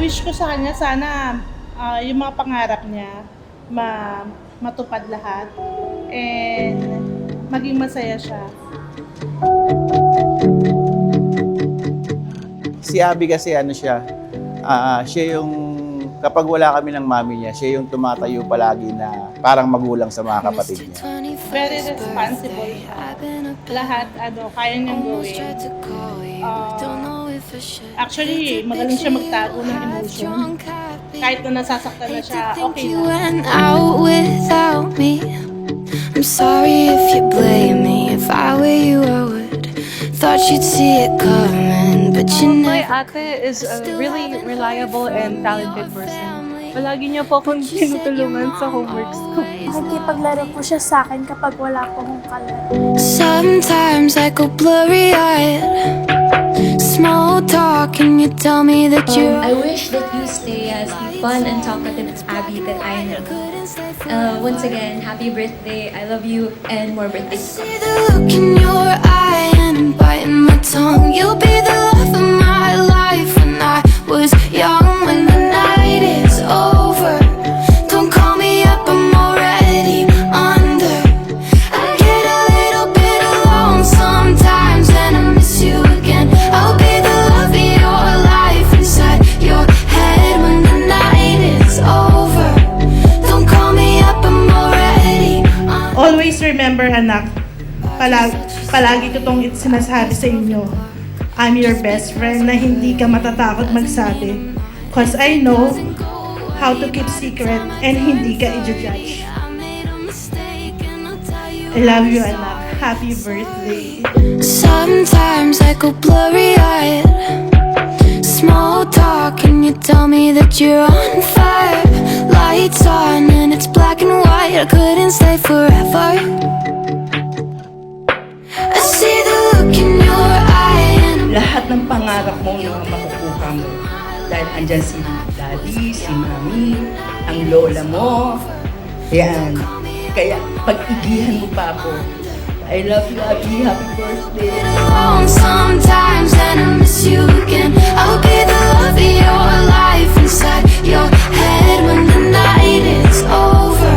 Wish ko sa kanya, sana yung mga pangarap niya matupad lahat and maging masaya siya. Si Abby kasi siya yung kapag wala kami ng mami niya, siya yung tumatayo palagi na parang magulang sa mga kapatid niya. Very responsible siya. Lahat kaya niyang gawin. Actually, magaling siya magtago ng emotion. Kahit na nasasaktan na siya, okay na. I'm sorry if you blame me. If I were you, I would. Thought you'd see it coming, but you My never. ate is a really reliable and talented person. Palagi niya po akong tinutulungan sa homeworks ko. Nakikipaglaro po siya sa akin kapag wala po akong kalaro. Sometimes I go blurry-eyed. Small talk, and you tell me that you're. I wish that you stay as the fun and talkative Abby that I know. Once again, happy birthday. I love you and more birthdays. See the look in your eye, and I'm biting my tongue. You'll be the love of my life when I was young. When the night is over, don't call me up, I'm already under. I get a little bit alone sometimes, and I miss you again. I'll be the love of your life inside your head when the night is over. Don't call me up, I'm already under. Always remember, anak, palagi ko tong sinasabi sa inyo. I'm your best friend na hindi ka matatakot magsabi. Cause I know how to keep secret and hindi ka i-judge. I love you, anak. Happy birthday. Sometimes I go blurry-eyed. Small talk, and you tell me that you're on fire. Lights on and it's black and white. I couldn't stay forever. I see the look in your eye and Lahat ng pangarap mo yung makukuha mo. Dahil andyan si daddy, si mami, ang lola mo. Yan. Kaya pag-igihan mo pa ako. I love you, Abby. Happy birthday. alone sometimes, and I miss you again. I'll be the love of your life inside your head when the night is over.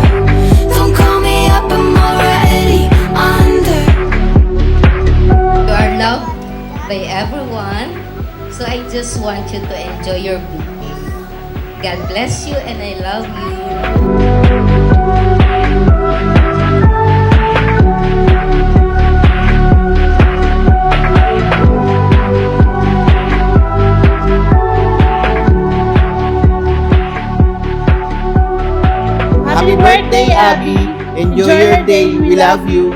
Don't call me up, I'm already under. You are loved by everyone, so I just want you to enjoy your birthday. God bless you and I love you. Happy birthday, Abby! Enjoy your day. We love you.